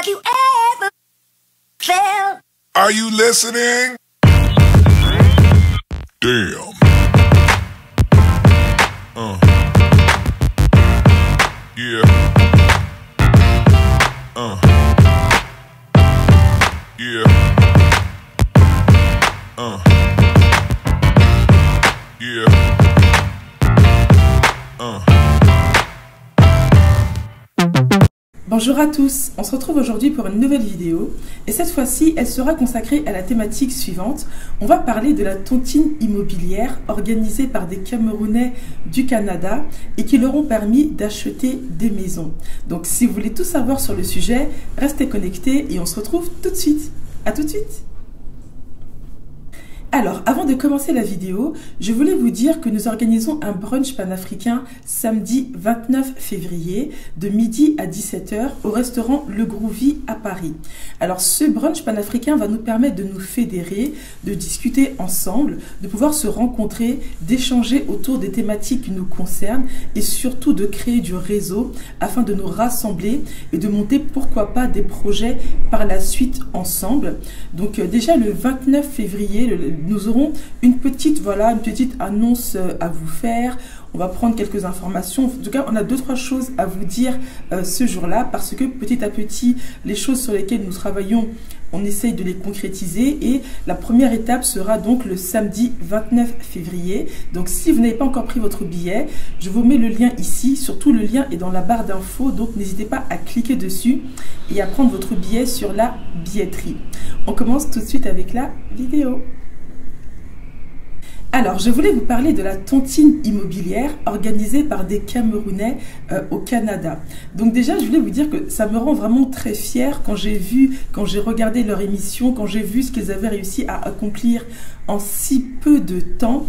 Have you ever felt? Are you listening? Damn. Yeah. Yeah. Yeah. Bonjour à tous, on se retrouve aujourd'hui pour une nouvelle vidéo et cette fois-ci elle sera consacrée à la thématique suivante. On va parler de la tontine immobilière organisée par des Camerounais du Canada et qui leur ont permis d'acheter des maisons. Donc si vous voulez tout savoir sur le sujet, restez connectés et on se retrouve tout de suite. À tout de suite. Alors, avant de commencer la vidéo, je voulais vous dire que nous organisons un brunch panafricain samedi 29 février de midi à 17 h au restaurant Le Groovy à Paris. Alors, ce brunch panafricain va nous permettre de nous fédérer, de discuter ensemble, de pouvoir se rencontrer, d'échanger autour des thématiques qui nous concernent et surtout de créer du réseau afin de nous rassembler et de monter, pourquoi pas, des projets par la suite ensemble. Donc, déjà le 29 février, nous aurons une petite annonce à vous faire. On va prendre quelques informations. En tout cas, on a 2-3 choses à vous dire ce jour-là parce que petit à petit, les choses sur lesquelles nous travaillons, on essaye de les concrétiser et la première étape sera donc le samedi 29 février. Donc si vous n'avez pas encore pris votre billet, je vous mets le lien ici. Surtout, le lien est dans la barre d'infos, donc n'hésitez pas à cliquer dessus et à prendre votre billet sur la billetterie. On commence tout de suite avec la vidéo. Alors, je voulais vous parler de la tontine immobilière organisée par des Camerounais au Canada. Donc déjà, je voulais vous dire que ça me rend vraiment très fière quand j'ai regardé leur émission, quand j'ai vu ce qu'ils avaient réussi à accomplir en si peu de temps.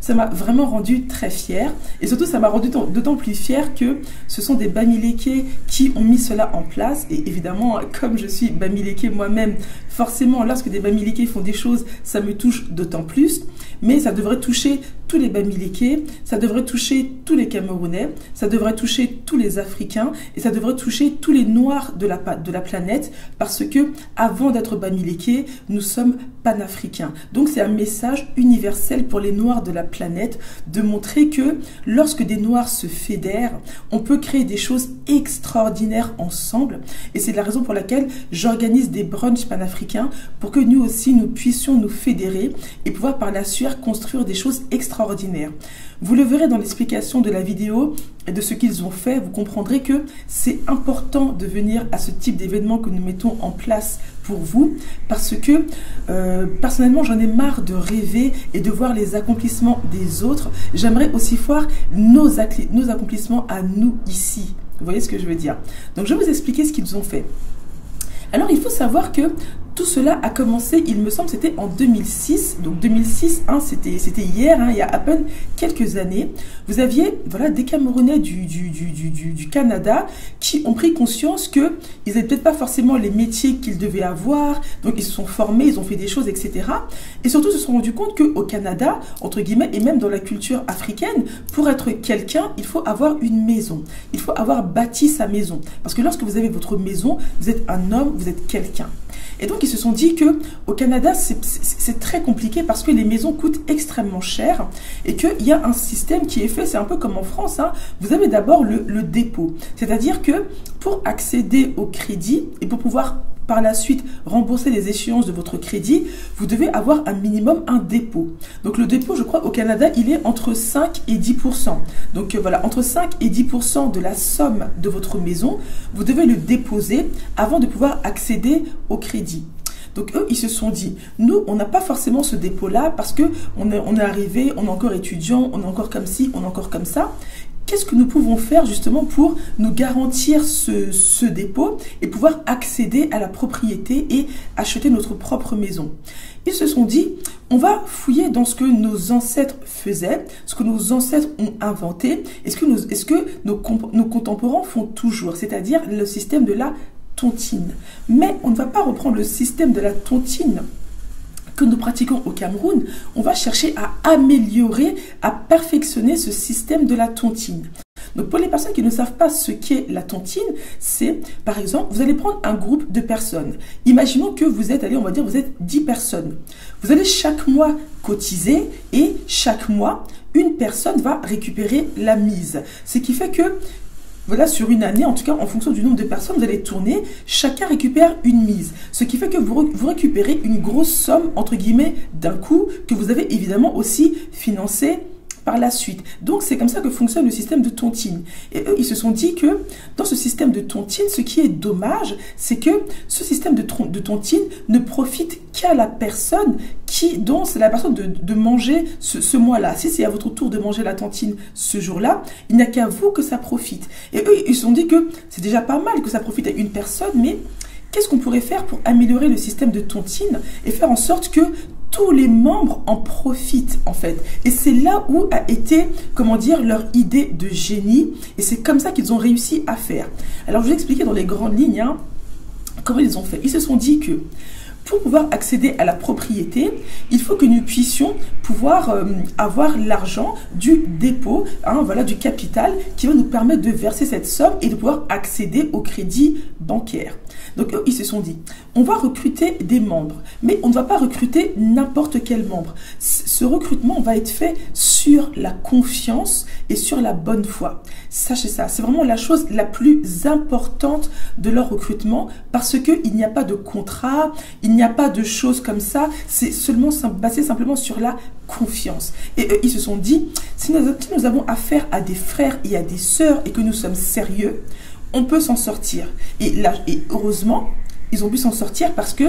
Ça m'a vraiment rendu très fière et surtout ça m'a rendu d'autant plus fière que ce sont des Bamilékés qui ont mis cela en place et évidemment comme je suis Bamiléké moi-même, forcément lorsque des Bamilékés font des choses ça me touche d'autant plus, mais ça devrait toucher tous les Bamilékés, ça devrait toucher tous les Camerounais, ça devrait toucher tous les Africains et ça devrait toucher tous les Noirs de la planète parce que avant d'être Bamilékés, nous sommes panafricains. Donc c'est un message universel pour les Noirs de la planète de montrer que lorsque des Noirs se fédèrent, on peut créer des choses extraordinaires ensemble et c'est la raison pour laquelle j'organise des brunchs panafricains pour que nous aussi nous puissions nous fédérer et pouvoir par la suite construire des choses extraordinaires. Vous le verrez dans l'explication de la vidéo et de ce qu'ils ont fait, vous comprendrez que c'est important de venir à ce type d'événement que nous mettons en place pour vous parce que personnellement j'en ai marre de rêver et de voir les accomplissements des autres. J'aimerais aussi voir nos accomplissements à nous ici. Vous voyez ce que je veux dire? Donc je vais vous expliquer ce qu'ils ont fait. Alors il faut savoir que tout cela a commencé, il me semble, c'était en 2006. Donc 2006, hein, c'était hier, hein, il y a à peine quelques années. Vous aviez des Camerounais du Canada qui ont pris conscience qu'ils n'avaient peut-être pas forcément les métiers qu'ils devaient avoir. Donc ils se sont formés, ils ont fait des choses, etc. Et surtout, se sont rendus compte qu'au Canada, entre guillemets, et même dans la culture africaine, pour être quelqu'un, il faut avoir une maison. Il faut avoir bâti sa maison. Parce que lorsque vous avez votre maison, vous êtes un homme, vous êtes quelqu'un. Et donc, ils se sont dit que au Canada, c'est très compliqué parce que les maisons coûtent extrêmement cher et qu'il y a un système qui est fait, c'est un peu comme en France, hein, vous avez d'abord le dépôt. C'est-à-dire que pour accéder au crédit et pour pouvoir par la suite rembourser les échéances de votre crédit, vous devez avoir un minimum, un dépôt. Donc le dépôt, je crois, au Canada, il est entre 5 et 10%. Donc voilà, entre 5 et 10% de la somme de votre maison, vous devez le déposer avant de pouvoir accéder au crédit. Donc eux, ils se sont dit, nous, on n'a pas forcément ce dépôt-là parce que on est arrivé, on est encore étudiant, on est encore comme ci, on est encore comme ça. Qu'est-ce que nous pouvons faire justement pour nous garantir ce dépôt et pouvoir accéder à la propriété et acheter notre propre maison? Ils se sont dit, on va fouiller dans ce que nos ancêtres faisaient, ce que nos ancêtres ont inventé, et ce que nos contemporains font toujours, c'est-à-dire le système de la tontine. Mais on ne va pas reprendre le système de la tontine que nous pratiquons au Cameroun, on va chercher à améliorer, à perfectionner ce système de la tontine. Donc pour les personnes qui ne savent pas ce qu'est la tontine, c'est par exemple, vous allez prendre un groupe de personnes. Imaginons que vous êtes, allez, on va dire, vous êtes 10 personnes. Vous allez chaque mois cotiser et chaque mois, une personne va récupérer la mise. Ce qui fait que, voilà, sur une année, en tout cas, en fonction du nombre de personnes, vous allez tourner, chacun récupère une mise. Ce qui fait que vous récupérez une grosse somme, entre guillemets, d'un coup, que vous avez évidemment aussi financé par la suite. Donc, c'est comme ça que fonctionne le système de tontine. Et eux, ils se sont dit que dans ce système de tontine, ce qui est dommage, c'est que ce système de tontine ne profite qu'à la personne dont c'est la personne de manger ce mois-là. Si c'est à votre tour de manger la tontine ce jour-là, il n'y a qu'à vous que ça profite. Et eux, ils se sont dit que c'est déjà pas mal que ça profite à une personne, mais qu'est-ce qu'on pourrait faire pour améliorer le système de tontine et faire en sorte que tous les membres en profitent en fait. Et c'est là où a été, comment dire, leur idée de génie. Et c'est comme ça qu'ils ont réussi à faire. Alors je vais expliquer dans les grandes lignes comment ils ont fait. Ils se sont dit que pour pouvoir accéder à la propriété, il faut que nous puissions pouvoir avoir l'argent du dépôt, voilà, du capital qui va nous permettre de verser cette somme et de pouvoir accéder au crédit bancaire. Donc, ils se sont dit, on va recruter des membres, mais on ne va pas recruter n'importe quel membre. Ce recrutement va être fait sur la confiance et sur la bonne foi. Sachez ça, c'est vraiment la chose la plus importante de leur recrutement parce qu'il n'y a pas de contrat, il n'y a pas de choses comme ça, c'est seulement basé simplement sur la confiance. Et ils se sont dit, si nous avons affaire à des frères et à des sœurs et que nous sommes sérieux, on peut s'en sortir. Et là, et heureusement, ils ont pu s'en sortir parce que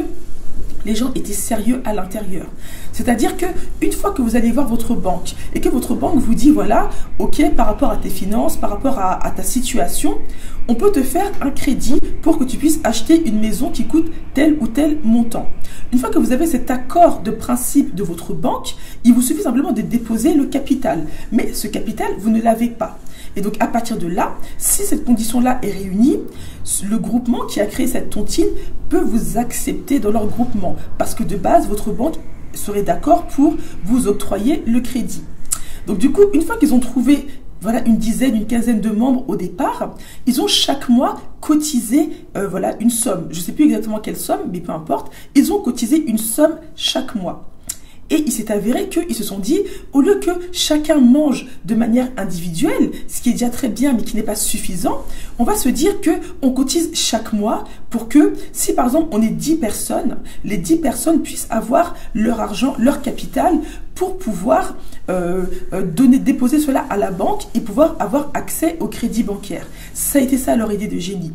les gens étaient sérieux à l'intérieur. C'est-à-dire que une fois que vous allez voir votre banque et que votre banque vous dit, voilà, ok, par rapport à tes finances, par rapport à ta situation, on peut te faire un crédit pour que tu puisses acheter une maison qui coûte tel ou tel montant. Une fois que vous avez cet accord de principe de votre banque, il vous suffit simplement de déposer le capital. Mais ce capital, vous ne l'avez pas. Et donc, à partir de là, si cette condition-là est réunie, le groupement qui a créé cette tontine peut vous accepter dans leur groupement. Parce que de base, votre banque serait d'accord pour vous octroyer le crédit. Donc, du coup, une fois qu'ils ont trouvé, voilà, une dizaine, une quinzaine de membres au départ, ils ont chaque mois cotisé, voilà, une somme. Je ne sais plus exactement quelle somme, mais peu importe. Ils ont cotisé une somme chaque mois. Et il s'est avéré qu'ils se sont dit, au lieu que chacun mange de manière individuelle, ce qui est déjà très bien mais qui n'est pas suffisant, on va se dire qu'on cotise chaque mois pour que, si par exemple on est 10 personnes, les 10 personnes puissent avoir leur argent, leur capital pour pouvoir déposer cela à la banque et pouvoir avoir accès au crédit bancaire. Ça a été ça leur idée de génie.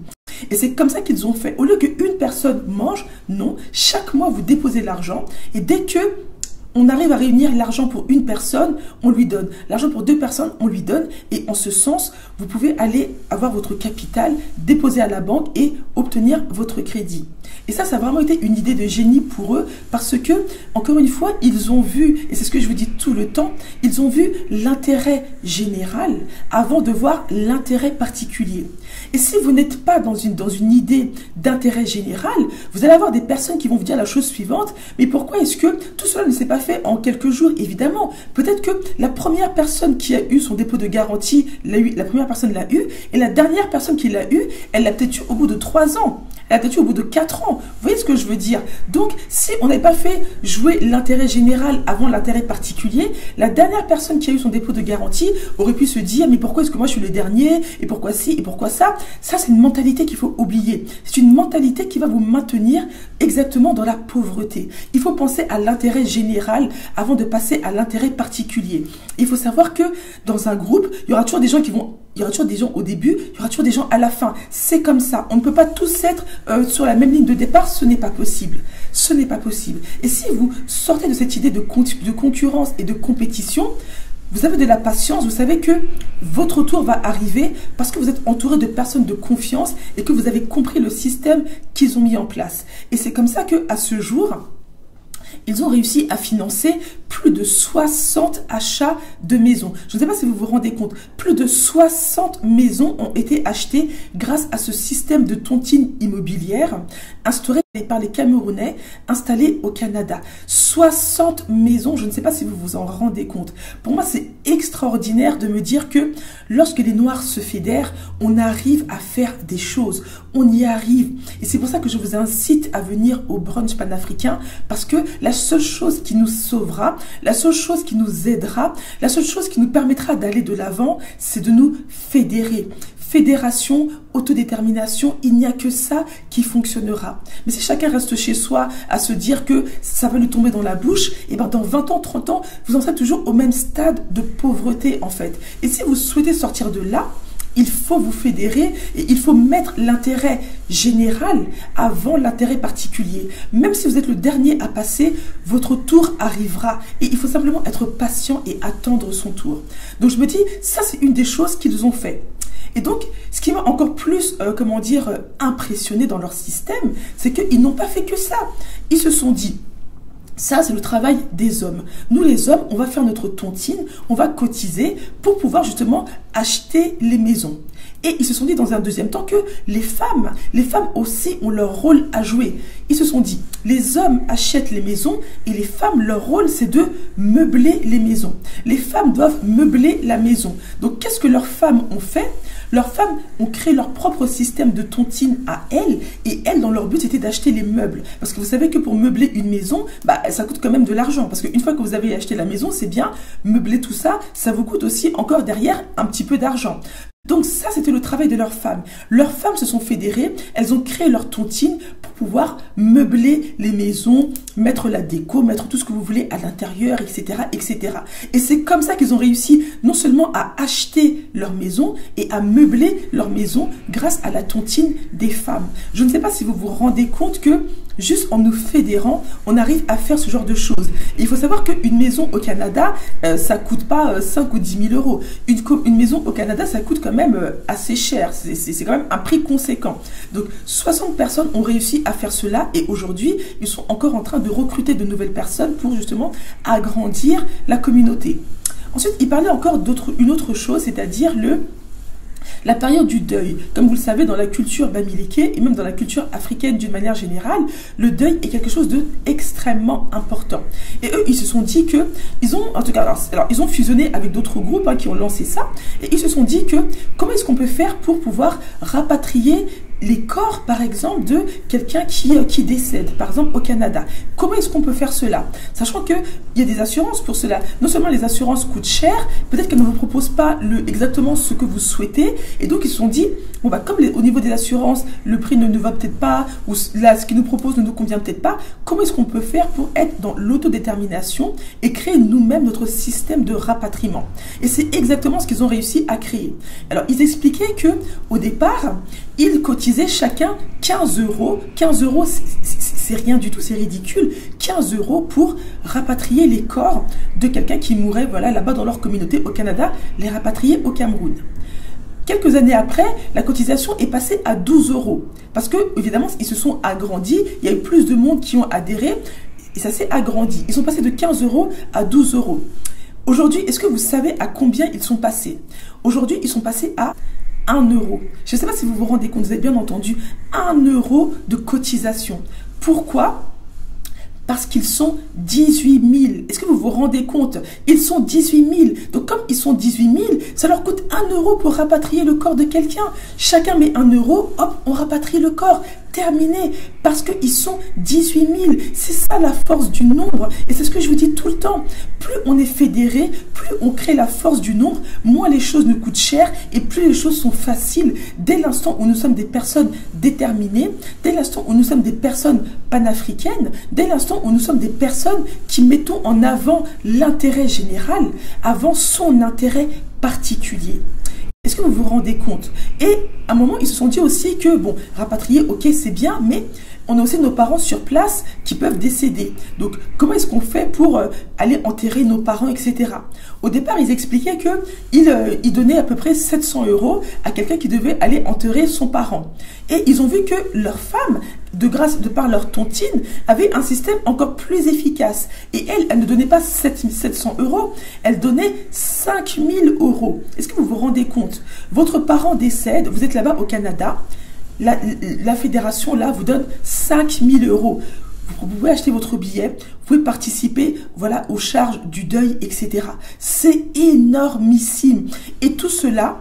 Et c'est comme ça qu'ils ont fait. Au lieu qu'une personne mange, non, chaque mois vous déposez l'argent et dès que on arrive à réunir l'argent pour une personne, on lui donne. L'argent pour 2 personnes, on lui donne. Et en ce sens, vous pouvez aller avoir votre capital, déposer à la banque et obtenir votre crédit. Et ça a vraiment été une idée de génie pour eux parce que, encore une fois, ils ont vu, et c'est ce que je vous dis tout le temps, ils ont vu l'intérêt général avant de voir l'intérêt particulier. Et si vous n'êtes pas dans une idée d'intérêt général, vous allez avoir des personnes qui vont vous dire la chose suivante, mais pourquoi est-ce que tout cela ne s'est pas fait en quelques jours? Évidemment, peut-être que la première personne qui a eu son dépôt de garantie, la première personne l'a eu, et la dernière personne qui l'a eu, elle l'a peut-être eu au bout de 3 ans. Elle a peut-être eu au bout de 4 ans. Vous voyez ce que je veux dire? Donc, si on n'avait pas fait jouer l'intérêt général avant l'intérêt particulier, la dernière personne qui a eu son dépôt de garantie aurait pu se dire, mais pourquoi est-ce que moi je suis le dernier? Et pourquoi ci? Et pourquoi ça? Ça, c'est une mentalité qu'il faut oublier. C'est une mentalité qui va vous maintenir exactement dans la pauvreté. Il faut penser à l'intérêt général avant de passer à l'intérêt particulier. Il faut savoir que dans un groupe, il y aura toujours des gens qui vont... Il y aura toujours des gens au début, il y aura toujours des gens à la fin. C'est comme ça. On ne peut pas tous être sur la même ligne de départ. Ce n'est pas possible. Ce n'est pas possible. Et si vous sortez de cette idée de concurrence et de compétition, vous avez de la patience. Vous savez que votre tour va arriver parce que vous êtes entouré de personnes de confiance et que vous avez compris le système qu'ils ont mis en place. Et c'est comme ça qu'à ce jour, ils ont réussi à financer plus de 60 achats de maisons. Je ne sais pas si vous vous rendez compte, plus de 60 maisons ont été achetées grâce à ce système de tontine immobilière instauré par les Camerounais installés au Canada. 60 maisons, je ne sais pas si vous vous en rendez compte. Pour moi, c'est extraordinaire de me dire que lorsque les Noirs se fédèrent, on arrive à faire des choses. On y arrive. Et c'est pour ça que je vous incite à venir au brunch panafricain, parce que la seule chose qui nous sauvera, la seule chose qui nous aidera, la seule chose qui nous permettra d'aller de l'avant, c'est de nous fédérer. Fédération, autodétermination, il n'y a que ça qui fonctionnera. Mais si chacun reste chez soi à se dire que ça va lui tomber dans la bouche, et ben dans 20 ans, 30 ans, vous en serez toujours au même stade de pauvreté en fait. Et si vous souhaitez sortir de là, il faut vous fédérer et il faut mettre l'intérêt général avant l'intérêt particulier. Même si vous êtes le dernier à passer, votre tour arrivera. Et il faut simplement être patient et attendre son tour. Donc je me dis, ça c'est une des choses qu'ils ont fait. Et donc, ce qui m'a encore plus, impressionné dans leur système, c'est qu'ils n'ont pas fait que ça. Ils se sont dit, ça, c'est le travail des hommes. Nous, les hommes, on va faire notre tontine, on va cotiser pour pouvoir justement acheter les maisons. Et ils se sont dit dans un deuxième temps que les femmes aussi ont leur rôle à jouer. Ils se sont dit, les hommes achètent les maisons et les femmes, leur rôle, c'est de meubler les maisons. Les femmes doivent meubler la maison. Donc, qu'est-ce que leurs femmes ont fait ? Leurs femmes ont créé leur propre système de tontine à elles, et elles, dans leur but, c'était d'acheter les meubles. Parce que vous savez que pour meubler une maison, ça coûte quand même de l'argent. Parce qu'une fois que vous avez acheté la maison, c'est bien, meubler tout ça, ça vous coûte aussi encore derrière un petit peu d'argent. Donc ça, c'était le travail de leurs femmes. Leurs femmes se sont fédérées, elles ont créé leur tontine pour pouvoir meubler les maisons, mettre la déco, mettre tout ce que vous voulez à l'intérieur, etc., etc. Et c'est comme ça qu'ils ont réussi non seulement à acheter leur maison et à meubler leur maison grâce à la tontine des femmes. Je ne sais pas si vous vous rendez compte que juste en nous fédérant, on arrive à faire ce genre de choses. Et il faut savoir qu'une maison au Canada, ça coûte pas 5 ou 10 000 euros. Une maison au Canada, ça coûte quand même assez cher. C'est quand même un prix conséquent. Donc, 60 personnes ont réussi à faire cela et aujourd'hui, ils sont encore en train de recruter de nouvelles personnes pour justement agrandir la communauté. Ensuite, il parlait encore une autre chose, c'est-à-dire la période du deuil. Comme vous le savez, dans la culture bamileke et même dans la culture africaine d'une manière générale, le deuil est quelque chose d'extrêmement important. Et eux, ils se sont dit que, ils ont fusionné avec d'autres groupes qui ont lancé ça, et ils se sont dit que, comment est-ce qu'on peut faire pour pouvoir rapatrier les corps, par exemple, de quelqu'un qui décède, par exemple au Canada. Comment est-ce qu'on peut faire cela? Sachant qu'il y a des assurances pour cela. Non seulement les assurances coûtent cher, peut-être qu'elles ne vous proposent pas exactement ce que vous souhaitez. Et donc, ils se sont dit, bon, comme au niveau des assurances, le prix ne va peut-être pas, ou là, ce qu'ils nous proposent ne nous convient peut-être pas, comment est-ce qu'on peut faire pour être dans l'autodétermination et créer nous-mêmes notre système de rapatriement? Et c'est exactement ce qu'ils ont réussi à créer. Alors, ils expliquaient que au départ, ils cotisaient chacun 15 euros. 15 euros, c'est rien du tout, c'est ridicule. 15 euros pour rapatrier les corps de quelqu'un qui mourrait là-bas dans leur communauté au Canada, les rapatrier au Cameroun. Quelques années après, la cotisation est passée à 12 euros. Parce que, évidemment, ils se sont agrandis, il y a eu plus de monde qui ont adhéré et ça s'est agrandi. Ils sont passés de 15 euros à 12 euros. Aujourd'hui, est-ce que vous savez à combien ils sont passés? Aujourd'hui, ils sont passés à 1 euro. Je ne sais pas si vous vous rendez compte, vous avez bien entendu, 1 euro de cotisation. Pourquoi? Parce qu'ils sont 18 000. Est-ce que vous vous rendez compte? Ils sont 18 000. Donc comme ils sont 18 000, ça leur coûte 1 euro pour rapatrier le corps de quelqu'un. Chacun met 1 euro, hop, on rapatrie le corps. Terminé, parce qu'ils sont 18 000. C'est ça la force du nombre. Et c'est ce que je vous dis tout le temps. Plus on est fédéré, plus on crée la force du nombre, moins les choses nous coûtent cher et plus les choses sont faciles. Dès l'instant où nous sommes des personnes déterminées, dès l'instant où nous sommes des personnes panafricaines, dès l'instant où nous sommes des personnes qui mettons en avant l'intérêt général avant son intérêt particulier. Est-ce que vous vous rendez compte? Et à un moment, ils se sont dit aussi que, bon, rapatrier, ok, c'est bien, mais on a aussi nos parents sur place qui peuvent décéder. Donc, comment est-ce qu'on fait pour aller enterrer nos parents, etc. Au départ, ils expliquaient qu'ils donnaient à peu près 700 euros à quelqu'un qui devait aller enterrer son parent. Et ils ont vu que leurs femmes de par leur tontine, avaient un système encore plus efficace. Et elle ne donnait pas 700 €, elle donnait 5 000 €. Est-ce que vous vous rendez compte? Votre parent décède, vous êtes là-bas au Canada, la fédération là vous donne 5 000 €. Vous pouvez acheter votre billet, vous pouvez participer, voilà, aux charges du deuil, etc. C'est énormissime. Et tout cela,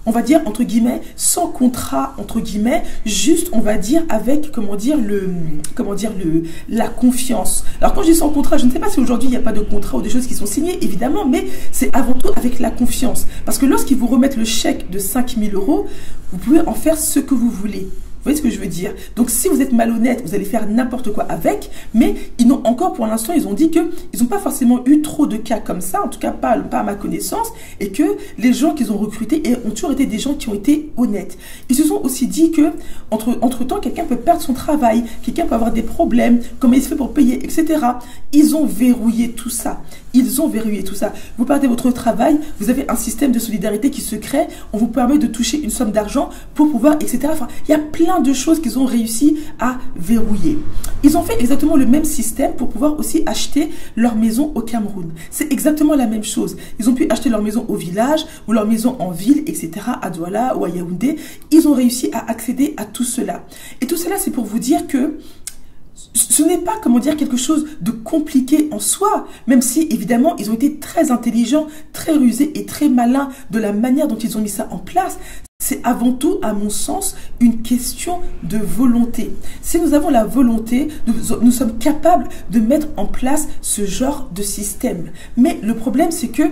on va dire, entre guillemets, sans contrat, entre guillemets, juste, on va dire, avec, la confiance. Alors, quand je dis sans contrat, je ne sais pas si aujourd'hui, il n'y a pas de contrat ou des choses qui sont signées, évidemment, mais c'est avant tout avec la confiance. Parce que lorsqu'ils vous remettent le chèque de 5 000 €, vous pouvez en faire ce que vous voulez. Vous voyez ce que je veux dire? Donc, si vous êtes malhonnête, vous allez faire n'importe quoi avec, mais ils n'ont encore, pour l'instant, ils ont dit qu'ils n'ont pas forcément eu trop de cas comme ça, en tout cas pas à ma connaissance, et que les gens qu'ils ont recrutés ont toujours été des gens qui ont été honnêtes. Ils se sont aussi dit que, entre-temps, quelqu'un peut perdre son travail, quelqu'un peut avoir des problèmes, comment il se fait pour payer, etc. Ils ont verrouillé tout ça. Ils ont verrouillé tout ça. Vous perdez votre travail, vous avez un système de solidarité qui se crée, on vous permet de toucher une somme d'argent pour pouvoir, etc. Enfin, il y a plein de choses qu'ils ont réussi à verrouiller. Ils ont fait exactement le même système pour pouvoir aussi acheter leur maison au Cameroun. C'est exactement la même chose. Ils ont pu acheter leur maison au village ou leur maison en ville, etc., à Douala ou à Yaoundé. Ils ont réussi à accéder à tout cela. Et tout cela, c'est pour vous dire que ce n'est pas, comment dire, quelque chose de compliqué en soi, même si, évidemment, ils ont été très intelligents, très rusés et très malins de la manière dont ils ont mis ça en place. C'est avant tout, à mon sens, une question de volonté. Si nous avons la volonté, nous sommes capables de mettre en place ce genre de système. Mais le problème, c'est que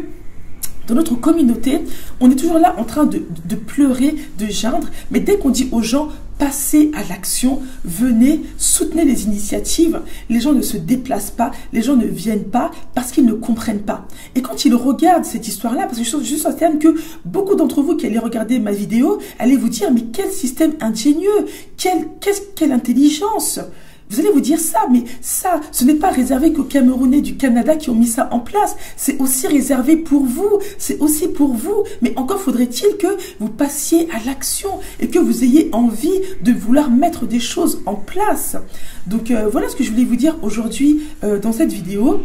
dans notre communauté, on est toujours là en train de pleurer, de geindre, mais dès qu'on dit aux gens, passez à l'action, venez, soutenez les initiatives, les gens ne se déplacent pas, les gens ne viennent pas parce qu'ils ne comprennent pas. Et quand ils regardent cette histoire-là, parce que je suis certaine que beaucoup d'entre vous qui allez regarder ma vidéo, allez vous dire, mais quel système ingénieux, quelle intelligence! Vous allez vous dire ça, mais ça, ce n'est pas réservé qu'aux Camerounais du Canada qui ont mis ça en place. C'est aussi réservé pour vous. C'est aussi pour vous. Mais encore faudrait-il que vous passiez à l'action et que vous ayez envie de vouloir mettre des choses en place. Donc voilà ce que je voulais vous dire aujourd'hui dans cette vidéo.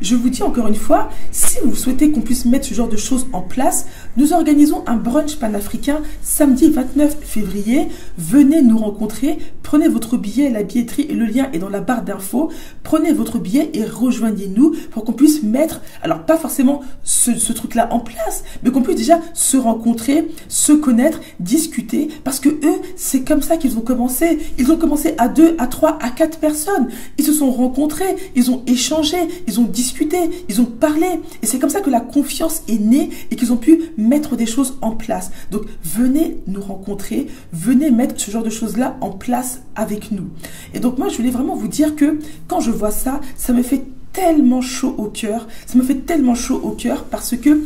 Je vous dis encore une fois, si vous souhaitez qu'on puisse mettre ce genre de choses en place, nous organisons un brunch panafricain samedi 29 février. Venez nous rencontrer, prenez votre billet, la billetterie et le lien est dans la barre d'infos. Prenez votre billet et rejoignez-nous pour qu'on puisse mettre, alors pas forcément ce truc-là en place, mais qu'on puisse déjà se rencontrer, se connaître, discuter, parce que eux, c'est comme ça qu'ils ont commencé. Ils ont commencé à 2, à 3, à 4 personnes. Ils se sont rencontrés, ils ont échangé, ils ont discuté, ils ont parlé. Et c'est comme ça que la confiance est née et qu'ils ont pu mettre des choses en place. Donc, venez nous rencontrer, venez mettre ce genre de choses-là en place avec nous. Et donc, moi, je voulais vraiment vous dire que quand je vois ça, ça me fait tellement chaud au cœur. Ça me fait tellement chaud au cœur parce que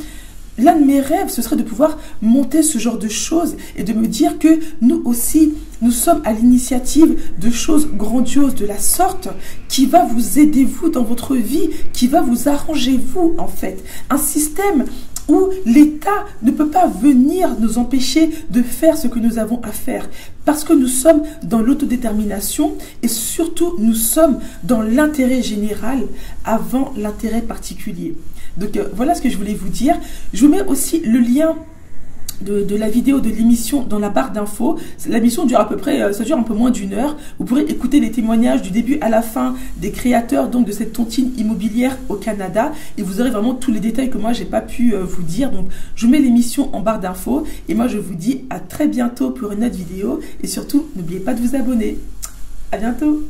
l'un de mes rêves, ce serait de pouvoir monter ce genre de choses et de me dire que nous aussi, nous sommes à l'initiative de choses grandioses de la sorte qui va vous aider vous dans votre vie, qui va vous arranger vous en fait. Un système où l'État ne peut pas venir nous empêcher de faire ce que nous avons à faire. Parce que nous sommes dans l'autodétermination et surtout nous sommes dans l'intérêt général avant l'intérêt particulier. Donc voilà ce que je voulais vous dire. Je vous mets aussi le lien de la vidéo de l'émission dans la barre d'infos. La mission dure à peu près, ça dure un peu moins d'1 heure. Vous pourrez écouter les témoignages du début à la fin des créateurs donc de cette tontine immobilière au Canada et vous aurez vraiment tous les détails que moi j'ai pas pu vous dire. Donc je vous mets l'émission en barre d'infos et moi je vous dis à très bientôt pour une autre vidéo et surtout n'oubliez pas de vous abonner. À bientôt.